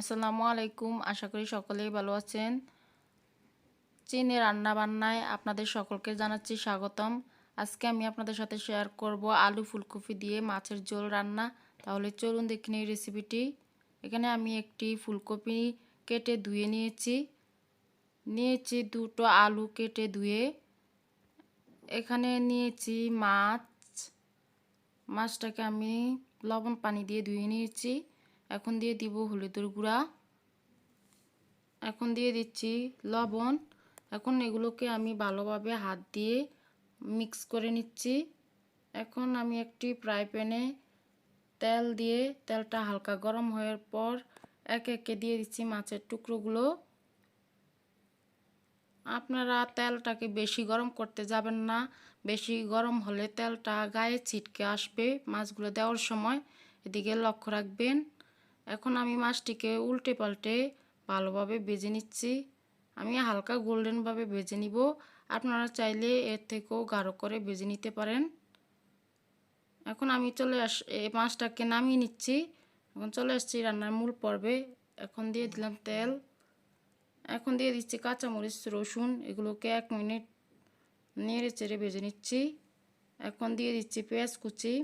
আসসালামু আলাইকুম। আশা করি সকলেই ভালো আছেন। চীনে রান্না বান্নায় আপনাদের সকলকে জানাচ্ছি স্বাগতম। আজকে আমি আপনাদের সাথে শেয়ার করব আলু ফুলকপি দিয়ে মাছের ঝোল রান্না। তাহলে চলুন দেখে নিই রেসিপিটি। এখানে আমি একটি ফুলকপি কেটে ধুয়ে নিয়েছি দুটো আলু কেটে ধুয়ে। এখানে নিয়েছি মাছটাকে আমি লবণ পানি দিয়ে ধুয়ে নিয়েছি। এখন দিয়ে দিব হলুদের গুঁড়া, এখন দিয়ে দিচ্ছি লবণ। এখন এগুলোকে আমি ভালোভাবে হাত দিয়ে মিক্স করে নিচ্ছি। এখন আমি একটি ফ্রাই প্যানে তেল দিয়ে তেলটা হালকা গরম হওয়ার পর একে একে দিয়ে দিচ্ছি মাছের টুকরোগুলো। আপনারা তেলটাকে বেশি গরম করতে যাবেন না, বেশি গরম হলে তেলটা গায়ে ছিটকে আসবে মাছগুলো দেওয়ার সময়, এদিকে লক্ষ্য রাখবেন। এখন আমি মাছটিকে উল্টে পাল্টে ভালোভাবে ভেজে নিচ্ছি। আমি হালকা গোল্ডেনভাবে ভেজে নিব, আপনারা চাইলে এর থেকেও গাঢ় করে ভেজে নিতে পারেন। এখন আমি এই মাছটাকে নামিয়ে নিচ্ছি। এখন চলে আসছি রান্নার মূল পর্বে। এখন দিয়ে দিলাম তেল, এখন দিয়ে দিচ্ছি কাঁচামরিচ রসুন, এগুলোকে 1 মিনিট নেড়ে চেড়ে ভেজে নিচ্ছি। এখন দিয়ে দিচ্ছি পেঁয়াজ কুচি,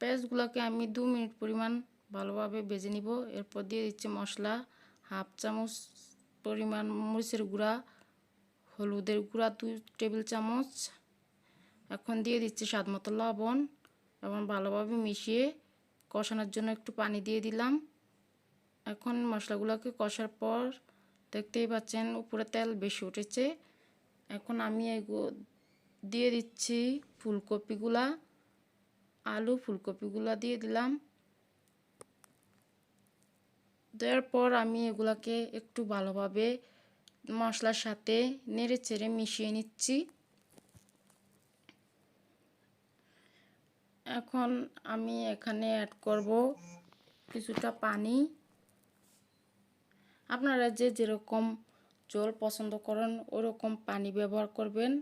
পেঁয়াজগুলোকে আমি 2 মিনিট পরিমাণ ভালোভাবে ভেজে নিব। এরপর দিয়ে দিচ্ছি মশলা, 1/2 চামচ পরিমাণ মরিচের গুঁড়া, হলুদের গুঁড়া 2 টেবিল চামচ। এখন দিয়ে দিচ্ছি স্বাদমতো লবণ এবং ভালোভাবে মিশিয়ে কষানোর জন্য একটু পানি দিয়ে দিলাম। এখন মশলাগুলোকে কষার পর দেখতেই পাচ্ছেন উপরে তেল বেশি উঠেছে। এখন আমি দিয়ে দিচ্ছি আলু ফুলকপিগুলা দিয়ে দিলাম। দেওয়ার পর আমি এগুলাকে একটু ভালোভাবে মশলার সাথে নেড়ে চেড়ে মিশিয়ে নিচ্ছি। এখন আমি এখানে অ্যাড করব কিছুটা পানি। আপনারা যেরকম ঝোল পছন্দ করেন ওরকম পানি ব্যবহার করবেন।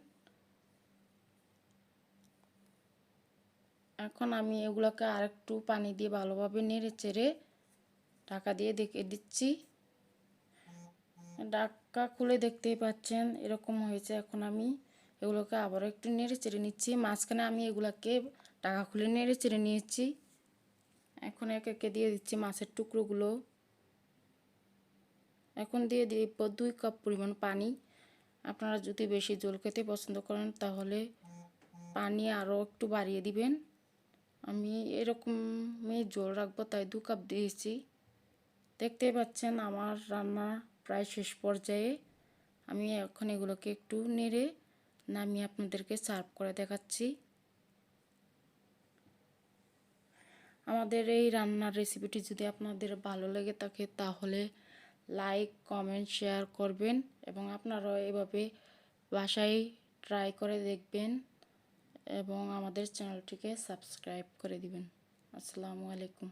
এখন আমি এগুলোকে আরেকটু পানি দিয়ে ভালোভাবে নেড়ে চেড়ে ঢাকা দিয়ে ঢেকে দিচ্ছি। ঢাকা খুলে দেখতেই পাচ্ছেন এরকম হয়েছে। এখন আমি এগুলোকে আবার একটু নেড়ে চেড়ে নিচ্ছি। মাঝখানে আমি এগুলোকে ঢাকা খুলে নেড়ে চেড়ে নিয়েছি। এখন একে একে দিয়ে দিচ্ছি মাছের টুকরোগুলো। এখন দিয়ে দিব 2 কাপ পরিমাণ পানি। আপনারা যদি বেশি ঝোল খেতে পছন্দ করেন তাহলে পানি আরও একটু বাড়িয়ে দিবেন। আমি এরকমই ঝোল রাখবো তাই 2 কাপ দিয়েছি। দেখতেই পাচ্ছেন আমার রান্না প্রায় শেষ পর্যায়ে। আমি এখন এগুলোকে একটু নেড়ে নামিয়ে আপনাদেরকে সার্ভ করে দেখাচ্ছি। আমাদের এই রান্নার রেসিপিটি যদি আপনাদের ভালো লেগে থাকে তাহলে লাইক, কমেন্ট, শেয়ার করবেন এবং আপনারাও এভাবে বাসায় ট্রাই করে দেখবেন এবং আমাদের চ্যানেলটিকে সাবস্ক্রাইব করে দিবেন। আসসালামু আলাইকুম।